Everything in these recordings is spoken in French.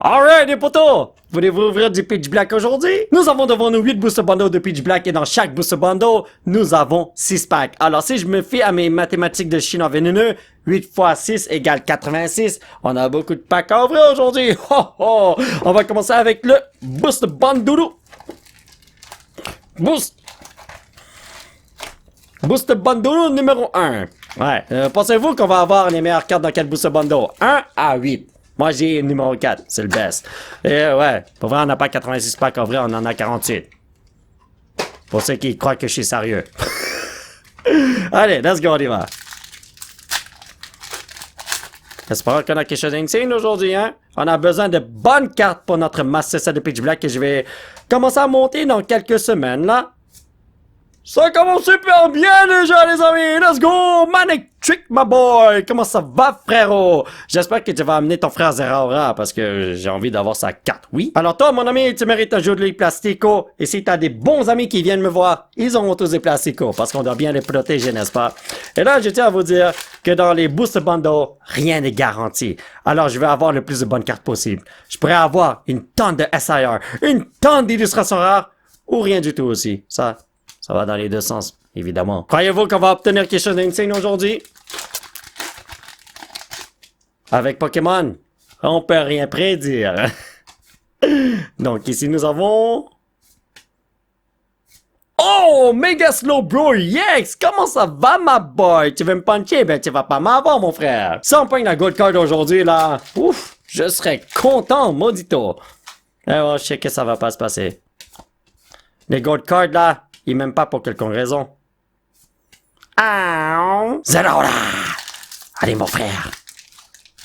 Alright les potos! Voulez-vous ouvrir du Pitch Black aujourd'hui? Nous avons devant nous 8 booster bundles de Pitch Black et dans chaque booster bundle, nous avons 6 packs. Alors si je me fie à mes mathématiques de chinois vénéneux, 8 fois 6 égale 86. On a beaucoup de packs à ouvrir aujourd'hui. Ho ho! On va commencer avec le booster bundle. Booster bundle numéro 1. Ouais, pensez-vous qu'on va avoir les meilleures cartes dans quel booster bundle? 1 à 8. Moi, j'ai numéro 4. C'est le best. Et ouais, pour vrai, on n'a pas 86 packs. En vrai, on en a 48. Pour ceux qui croient que je suis sérieux. Allez, let's go, on y va. J'espère qu'on a quelque chose d'insigne aujourd'hui, hein? On a besoin de bonnes cartes pour notre Master Set de Pitch Black que je vais commencer à monter dans quelques semaines, là. Ça commence super bien déjà, les amis! Let's go! Manic Trick, my boy! Comment ça va, frérot? J'espère que tu vas amener ton frère Zeraora parce que j'ai envie d'avoir sa carte, oui? Alors toi, mon ami, tu mérites un jeu de Plastico. Et si t'as des bons amis qui viennent me voir, ils auront tous des Plastico parce qu'on doit bien les protéger, n'est-ce pas? Et là, je tiens à vous dire que dans les Boost Bundles, rien n'est garanti. Alors, je vais avoir le plus de bonnes cartes possible. Je pourrais avoir une tonne de SIR, une tonne d'illustrations rares, ou rien du tout aussi. Ça va dans les deux sens, évidemment. Croyez-vous qu'on va obtenir quelque chose d'insigne aujourd'hui? Avec Pokémon, on peut rien prédire. Donc ici nous avons... Oh, Mega Slow Bro Yex! Comment ça va, ma boy? Tu veux me puncher? Ben, tu vas pas m'avoir, mon frère. Si on pogne la Gold Card aujourd'hui, là, ouf, je serais content, maudito. Eh ouais, je sais que ça va pas se passer. Les Gold Cards, là, ils m'aiment pas pour quelconque raison. Ah, Zeraora! Allez, mon frère.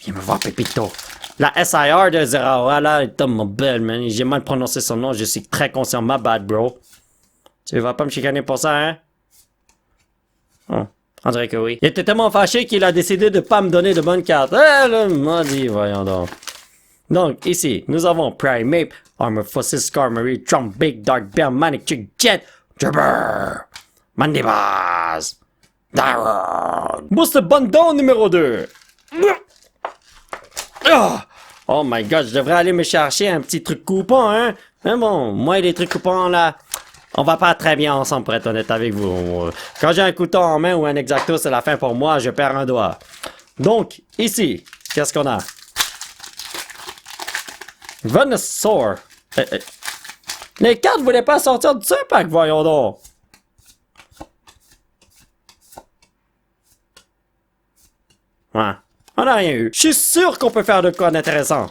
Viens me voir, Pépito. La SIR de Zeraora, là, est tellement belle, man. J'ai mal prononcé son nom, je suis très conscient. My bad, bro. Tu vas pas me chicaner pour ça, hein? Oh, on dirait que oui. Il était tellement fâché qu'il a décidé de pas me donner de bonnes cartes. Eh, le maudit, voyons donc. Donc, ici, nous avons Primeape, Armor Fossil, Skarmory, Trump, Big Dark Bear, Manic Trick, Jet, Jabber, Mandibas, Daron. Booster Bundle numéro 2. Oh my god, je devrais aller me chercher un petit truc coupon, hein? Mais bon, moi et les trucs coupons, là, on va pas très bien ensemble, pour être honnête avec vous. Quand j'ai un couteau en main ou un Exacto, c'est la fin pour moi, je perds un doigt. Donc, ici, qu'est-ce qu'on a? Venusaur. Les cartes voulaient pas sortir de ce pack, voyons donc. Ouais, on a rien eu. Je suis sûr qu'on peut faire de quoi d'intéressant.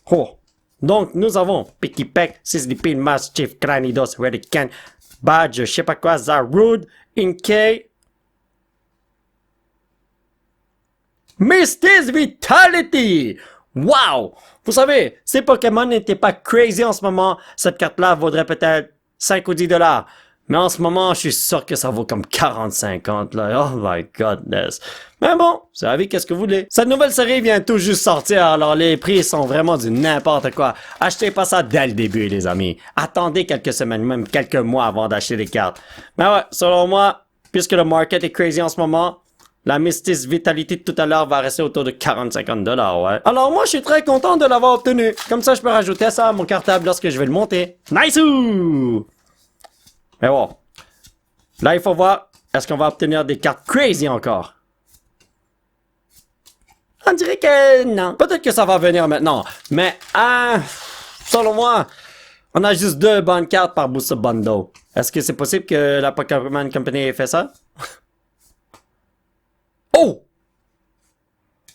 Oh. Donc, nous avons Picky Peck, Sizzly Mass Chief, Cranidos, Redican, Badge, je sais pas quoi, Zarude, Inkay, Misty's Vitality! Wow! Vous savez, ces Pokémon n'étaient pas crazy en ce moment. Cette carte-là vaudrait peut-être 5 ou 10 $. Mais en ce moment, je suis sûr que ça vaut comme 40-50, là. Oh my goodness. Mais bon, vous savez qu'est-ce que vous voulez. Cette nouvelle série vient tout juste sortir, alors les prix sont vraiment du n'importe quoi. Achetez pas ça dès le début, les amis. Attendez quelques semaines, même quelques mois avant d'acheter les cartes. Mais ouais, selon moi, puisque le market est crazy en ce moment, la Misty's Vitality de tout à l'heure va rester autour de 40-50 $, ouais. Alors moi, je suis très content de l'avoir obtenu. Comme ça, je peux rajouter ça à mon cartable lorsque je vais le monter. Nice! Mais bon. Là, il faut voir, est-ce qu'on va obtenir des cartes crazy encore? On dirait que non. Peut-être que ça va venir maintenant. Mais, selon moi, on a juste 2 bonnes cartes par booster bundle. Est-ce que c'est possible que la Pokémon Company ait fait ça? Oh!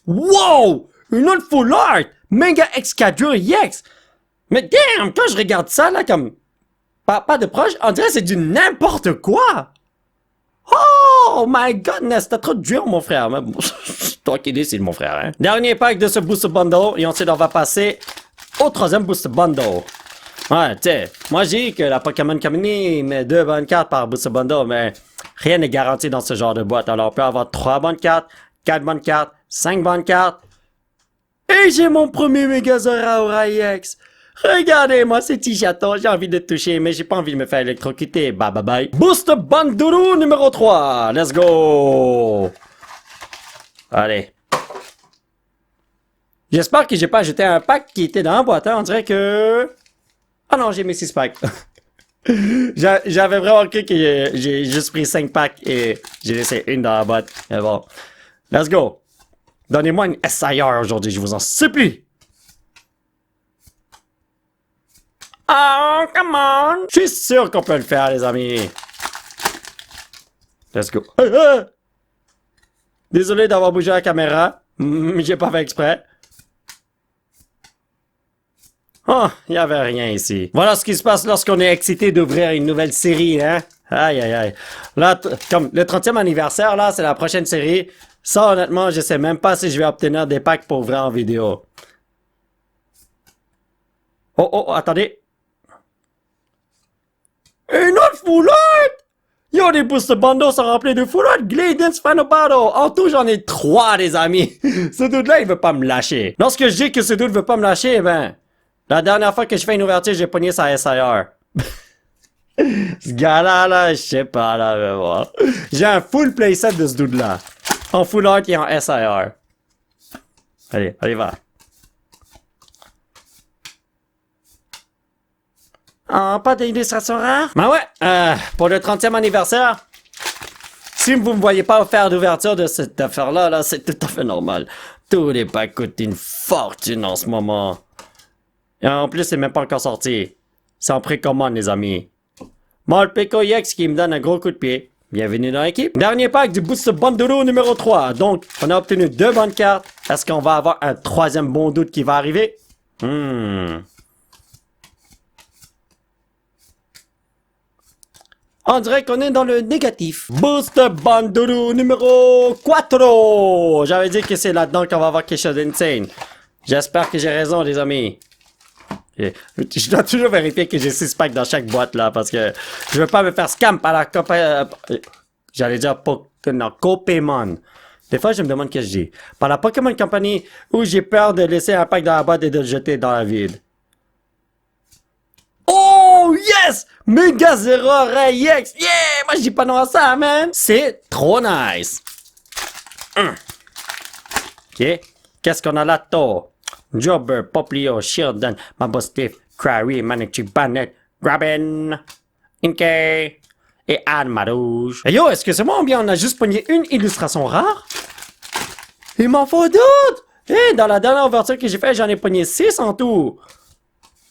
Wow! Une autre full art! Mega Excadrill EX! Mais damn! Quand je regarde ça, là, comme... Pas de proche, on dirait que c'est du n'importe quoi! Oh my goodness! T'as trop de dur, mon frère! Mais bon, c'est toi qui décides, mon frère, hein? Dernier pack de ce booster bundle, et ensuite on va passer au 3e booster bundle. Ouais, tu sais, moi j'ai dit que la Pokémon Company met 2 bonnes cartes par booster bundle, mais... rien n'est garanti dans ce genre de boîte. Alors, on peut avoir 3 bonnes cartes, 4 bonnes cartes, 5 bonnes cartes. Et j'ai mon premier Megazord EX. Regardez-moi ce petit chaton. J'ai envie de te toucher, mais j'ai pas envie de me faire électrocuter. Bye bye bye. Boost Banduru numéro 3. Let's go. Allez. J'espère que j'ai pas ajouté un pack qui était dans la boîte, hein. On dirait que... Ah non, j'ai mis 6 packs. J'avais vraiment cru que j'ai juste pris 5 packs et j'ai laissé une dans la boîte. Mais bon. Let's go. Donnez-moi une SIR aujourd'hui, je vous en supplie. Oh, come on. Je suis sûr qu'on peut le faire, les amis. Let's go. Désolé d'avoir bougé la caméra. J'ai pas fait exprès. Oh, il n'y avait rien ici. Voilà ce qui se passe lorsqu'on est excité d'ouvrir une nouvelle série, hein? Aïe, aïe, aïe. Là, comme le 30e anniversaire, là, c'est la prochaine série. Ça, honnêtement, je sais même pas si je vais obtenir des packs pour ouvrir en vidéo. Oh, oh, attendez. Une autre full art! Yo, les booster bundles sont remplis de full art. Gladens Final Battle. En tout, j'en ai 3, les amis. Ce dude-là, il veut pas me lâcher. Lorsque je dis que ce dude veut pas me lâcher, ben... La dernière fois que je fais une ouverture, j'ai pogné sa SIR. Ce gars-là, là, je sais pas, là, mais bon. J'ai un full playset de ce dude-là. En full art et en SIR. Allez, allez, va. Ah, pas d'illustration rare? Ben ouais, pour le 30e anniversaire, si vous me voyez pas faire d'ouverture de cette affaire-là, là, c'est tout à fait normal. Tous les packs coûtent une fortune en ce moment. Et en plus, c'est même pas encore sorti. C'est en précommande, les amis. Moi, le PKX qui me donne un gros coup de pied. Bienvenue dans l'équipe. Dernier pack du Boost Bundle numéro 3. Donc, on a obtenu 2 bonnes cartes. Est-ce qu'on va avoir un 3e bon doute qui va arriver? On dirait qu'on est dans le négatif. Boost Bundle numéro 4. J'avais dit que c'est là-dedans qu'on va avoir quelque chose d'insane. J'espère que j'ai raison, les amis. Je dois toujours vérifier que j'ai 6 packs dans chaque boîte là parce que je veux pas me faire scam par la j'allais dire Pokémon. Des fois je me demande ce que je dis. Par la Pokémon Company où j'ai peur de laisser un pack dans la boîte et de le jeter dans la vide. Oh yes! Mega Zero Ray X! Yeah! Moi je dis pas non à ça, man! C'est trop nice! Ok. Qu'est-ce qu'on a là-dedans? Jobber, Poplio, Shieldon, Mabostif, Crary, Manichi, Bannet, Graben, Inkay et Alma Rouge. Hey yo, est-ce que c'est moi ou bien on a juste pogné une illustration rare? Il m'en faut d'autres! Hey, dans la dernière ouverture que j'ai faite, j'en ai pogné 6 en tout.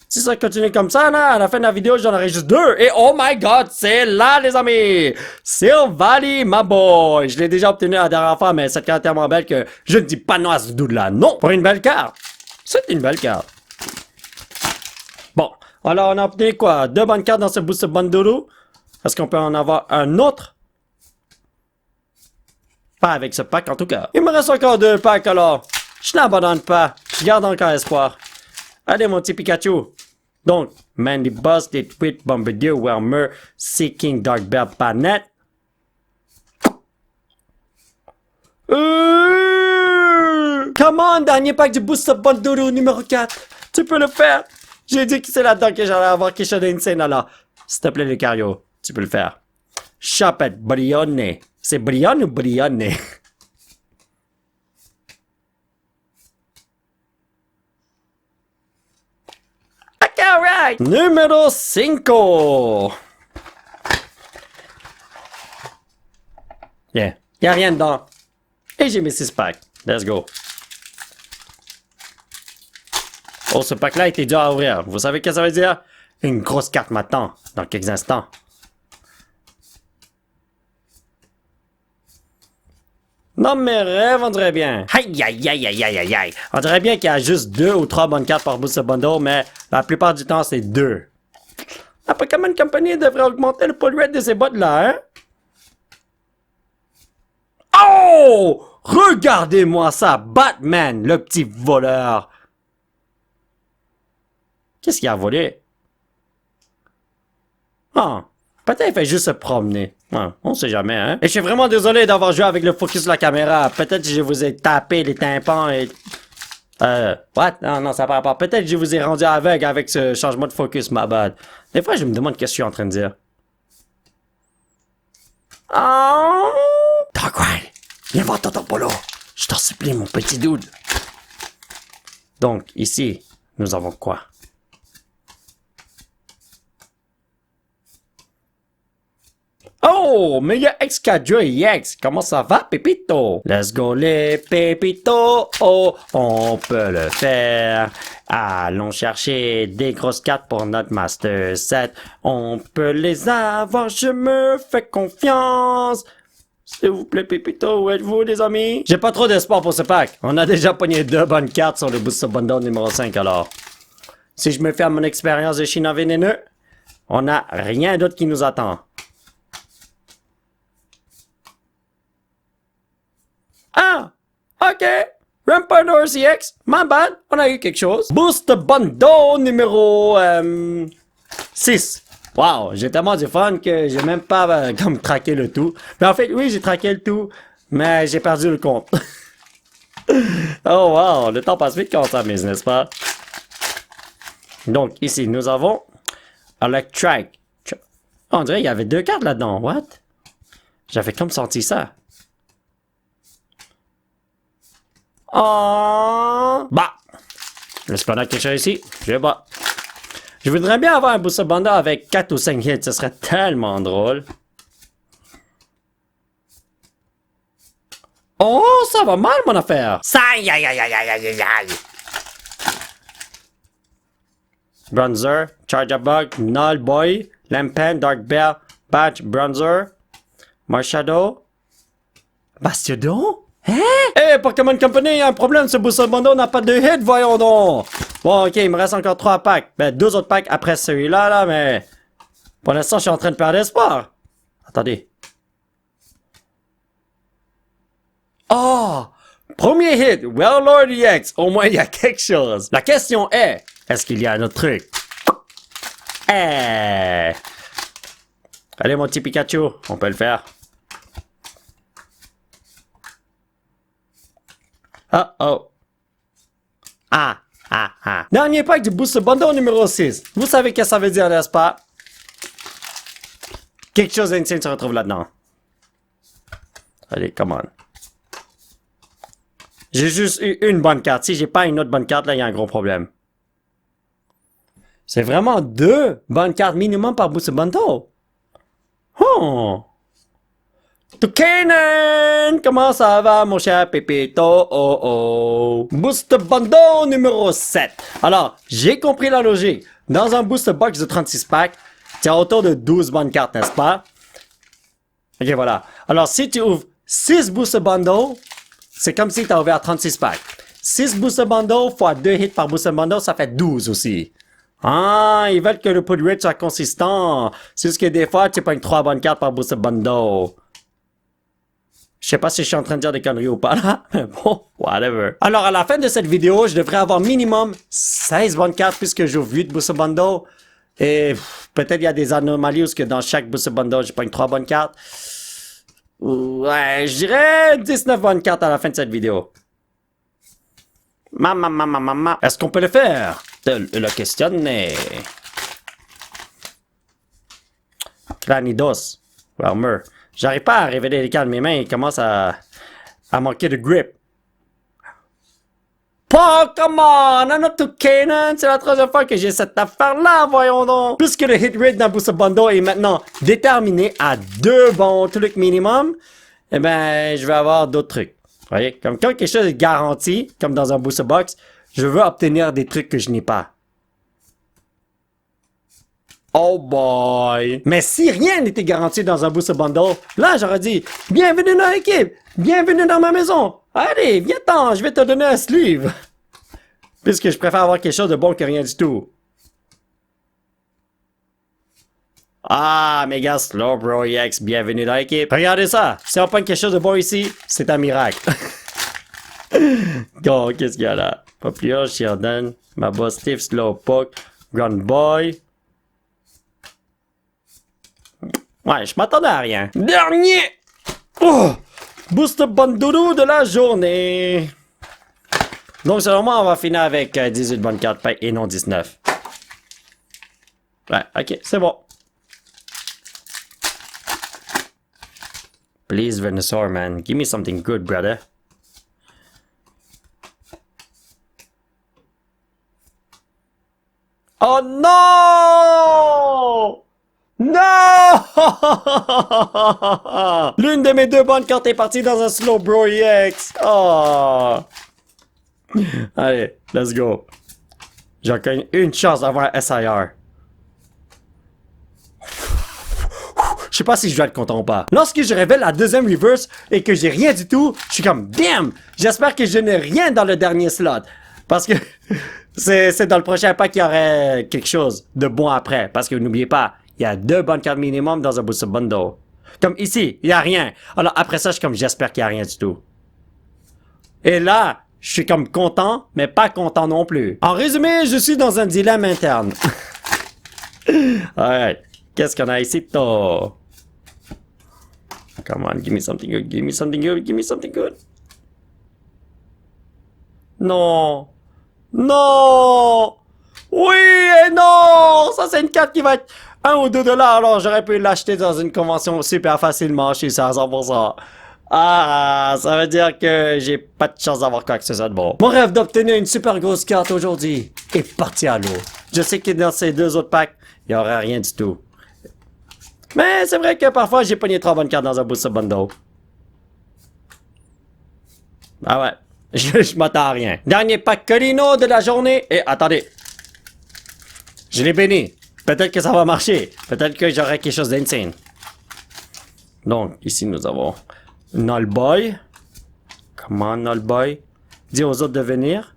Si ça continue comme ça, là, à la fin de la vidéo, j'en aurai juste 2. Et oh my god, c'est là, les amis! Silvally, my boy! Je l'ai déjà obtenu la dernière fois, mais cette carte est tellement belle que je ne dis pas non à ce dude-là. Non! Pour une belle carte! C'est une belle carte. Bon, alors on a obtenu quoi? 2 bonnes cartes dans ce Boost Bundle. Est-ce qu'on peut en avoir un autre? Pas avec ce pack en tout cas. Il me reste encore 2 packs alors. Je n'abandonne pas. Je garde encore espoir. Allez mon petit Pikachu. Donc, Mandy Boss, des tweets, Bombardier, Whelmer, Seeking, Dark Bell, Panet. Come on, dernier pack du Boost Bundle numéro 4. Tu peux le faire. J'ai dit que c'est là-dedans que j'allais avoir quelque chose d'insane alors. S'il te plaît, Lucario, tu peux le faire. Shop at Brione. C'est Brione ou Brione? Ok, alright. Numéro 5. Yeah, y'a rien dedans. Et j'ai mes 6 packs. Let's go. Oh, ce pack-là était dur à ouvrir. Vous savez ce que ça veut dire? Une grosse carte m'attend dans quelques instants. Non, mes rêves, on dirait bien. Aïe, aïe, aïe, aïe, aïe, aïe, aïe. On dirait bien qu'il y a juste 2 ou 3 bonnes cartes par Boost Bundle, mais la plupart du temps, c'est 2. La Pokémon Company devrait augmenter le pull rate de ces bottes-là, hein? Oh! Regardez-moi ça! Batman, le petit voleur! Qu'est-ce qu'il a volé? Ah, peut-être il fait juste se promener. Ouais, on sait jamais, hein? Et je suis vraiment désolé d'avoir joué avec le focus de la caméra. Peut-être que je vous ai tapé les tympans et... What? Non, non, ça part pas. Peut-être que je vous ai rendu aveugle avec ce changement de focus, ma bad. Des fois, je me demande qu'est-ce que je suis en train de dire. Oh! Darkrai, viens voir Tonton Polo. Je t'en supplie, mon petit dude. Donc, ici, nous avons quoi? Oh, mais il y a Excadra EX. Comment ça va, Pépito? Let's go, les Pépito. Oh, on peut le faire. Allons chercher des grosses cartes pour notre Master Set. On peut les avoir, je me fais confiance. S'il vous plaît, Pépito, où êtes-vous, les amis? J'ai pas trop d'espoir pour ce pack. On a déjà pogné 2 bonnes cartes sur le Booster Bundle numéro 5, alors. Si je me fie à mon expérience de China vénéneux, on n'a rien d'autre qui nous attend. Ah! OK! Rampart CX, my bad, on a eu quelque chose. Boost Bundle numéro 6. Wow, j'ai tellement du fun que j'ai même pas comme traqué le tout. Mais en fait, oui, j'ai traqué le tout, mais j'ai perdu le compte. Oh wow, le temps passe vite quand on s'amuse, n'est-ce pas? Donc, ici, nous avons Electric. On dirait qu'il y avait 2 cartes là-dedans, what? J'avais comme senti ça. Oh! Bah! J'espère quelque chose ici. Je sais pas. Je voudrais bien avoir un Booster Bundle avec 4 ou 5 hits. Ce serait tellement drôle. Oh, ça va mal, mon affaire. Aïe, aïe, aïe, aïe, aïe, aïe, aïe. Bronzer, Charger Bug, Null Boy, Lampen, Dark Bell, Badge, Bronzer, Marshadow, Bastiodon? Hein? Hey, Pokémon Company, il y a un problème, ce Booster Bundle n'a pas de hit, voyons donc! Bon, ok, il me reste encore 3 packs. Ben, 2 autres packs après celui-là, là, mais... Pour l'instant, je suis en train de perdre espoir. Attendez. Oh! Premier hit, Well-Lord EX. Au moins, il y a quelque chose. La question est, est-ce qu'il y a un autre truc? Eh! Allez, mon petit Pikachu, on peut le faire. Oh. Ah. Dernier pack du Booster Bundle numéro 6. Vous savez ce que ça veut dire, n'est-ce pas? Quelque chose d'insane se retrouve là-dedans. Allez, come on. J'ai juste eu une bonne carte. Si j'ai pas une autre bonne carte, là, il y a un gros problème. C'est vraiment 2 bonnes cartes minimum par Booster Bundle. Oh! Toucanen! Comment ça va, mon cher Pépito? Oh. Booster Bundle numéro 7. Alors, j'ai compris la logique. Dans un Booster Box de 36 packs, tu as autour de 12 bonnes cartes, n'est-ce pas? Ok, voilà. Alors, si tu ouvres 6 Booster Bundle, c'est comme si tu as ouvert 36 packs. 6 Booster Bundle fois 2 hits par Booster Bundle, ça fait 12 aussi. Ah, ils veulent que le pull rate soit consistant. C'est juste que des fois, tu pognes 3 bonnes cartes par Booster Bundle. Je sais pas si je suis en train de dire des conneries ou pas là, mais bon, whatever. Alors à la fin de cette vidéo, je devrais avoir minimum 16 bonnes cartes puisque j'ouvre 8 Booster Bundle. Et peut-être il y a des anomalies où que dans chaque Booster Bundle, je pogne 3 bonnes cartes. Ouais, je dirais 19 bonnes cartes à la fin de cette vidéo. Maman. Est-ce qu'on peut le faire? Le questionner. Cranidos. Warmer. J'arrive pas à révéler les cartes de mes mains, il commence à manquer de grip. Pokémon! Un autre Toucanen! C'est la 3e fois que j'ai cette affaire-là, voyons donc! Puisque le hit rate dans Booster Bundle est maintenant déterminé à 2 bons trucs minimum, eh ben, je vais avoir d'autres trucs. Vous voyez? Comme quand quelque chose est garanti, comme dans un Booster Box, je veux obtenir des trucs que je n'ai pas. Oh boy! Mais si rien n'était garanti dans un Booster Bundle, là j'aurais dit « Bienvenue dans l'équipe! Bienvenue dans ma maison! Allez, viens-t'en, je vais te donner un sleeve! » Puisque je préfère avoir quelque chose de bon que rien du tout. Ah, méga Slowbro EX, bienvenue dans l'équipe. Regardez ça! Si on prend quelque chose de bon ici, c'est un miracle. Oh, qu'est-ce qu'il y a là? Population, Sheldon, ma boss Steve, Slowpoke, Ground Boy... Ouais, je m'attendais à rien. Dernier! Oh! Booster Bundle de la journée! Donc, selon moi, on va finir avec 18 bonnes cartes et non 19. Ouais, ok, c'est bon. Please, Venusaur, man. Give me something good, brother. Oh non! Non! L'une de mes 2 bonnes cartes est partie dans un slow bro EX. Oh! Allez, let's go. J'ai encore une chance d'avoir un SIR. Je sais pas si je dois être content ou pas. Lorsque je révèle la deuxième reverse et que j'ai rien du tout, je suis comme BAM! J'espère que je n'ai rien dans le dernier slot. Parce que c'est dans le prochain pack qu'il y aurait quelque chose de bon après. Parce que n'oubliez pas, il y a 2 bonnes cartes minimum dans un booster bundle. Comme ici, il n'y a rien. Alors après ça, je suis comme j'espère qu'il n'y a rien du tout. Et là, je suis comme content, mais pas content non plus. En résumé, je suis dans un dilemme interne. Alright. Qu'est-ce qu'on a ici, toi? Come on, give me something good, give me something good, give me something good. Non. Non. Oui et non. Ça, c'est une carte qui va être 1 ou 2 $. Alors, j'aurais pu l'acheter dans une convention super facilement. Je suis ça à 100%. Ah, ça veut dire que j'ai pas de chance d'avoir quoi que ce soit de bon. Mon rêve d'obtenir une super grosse carte aujourd'hui est parti à l'eau. Je sais que dans ces 2 autres packs, il n'y aura rien du tout. Mais c'est vrai que parfois, j'ai pogné 3 bonnes cartes dans un booster bundle. Ah ouais, je m'attends à rien. Dernier pack Colino de la journée. Et attendez, je l'ai béni. Peut-être que ça va marcher. Peut-être que j'aurai quelque chose d'insane. Donc, ici, nous avons Null Boy. Comment Null Boy? Dis aux autres de venir.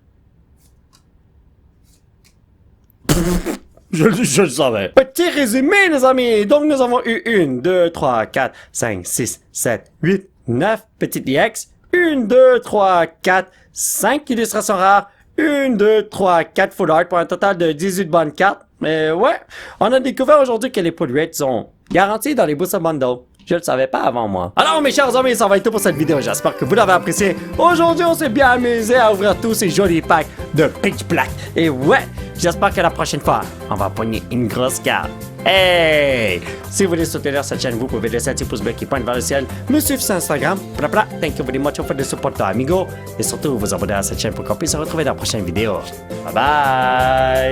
Je le savais. Petit résumé, les amis. Donc, nous avons eu 1, 2, 3, 4, 5, 6, 7, 8, 9 petites EX. 1, 2, 3, 4, 5 illustrations rares. 1, 2, 3, 4 full art pour un total de 18 bonnes cartes. Mais ouais, on a découvert aujourd'hui que les pull rates sont garantis dans les booster bundles. Je le savais pas avant moi. Alors mes chers amis, ça va être tout pour cette vidéo. J'espère que vous l'avez apprécié. Aujourd'hui, on s'est bien amusé à ouvrir tous ces jolis packs de Pitch Black. Et ouais, j'espère que la prochaine fois, on va pogner une grosse carte. Hey! Si vous voulez soutenir cette chaîne, vous pouvez laisser un petit pouce bleu qui pointe vers le ciel, me suivre sur Instagram. Thank you very much for the support, amigo. Et surtout, vous abonner à cette chaîne pour qu'on puisse se retrouver dans la prochaine vidéo. Bye bye!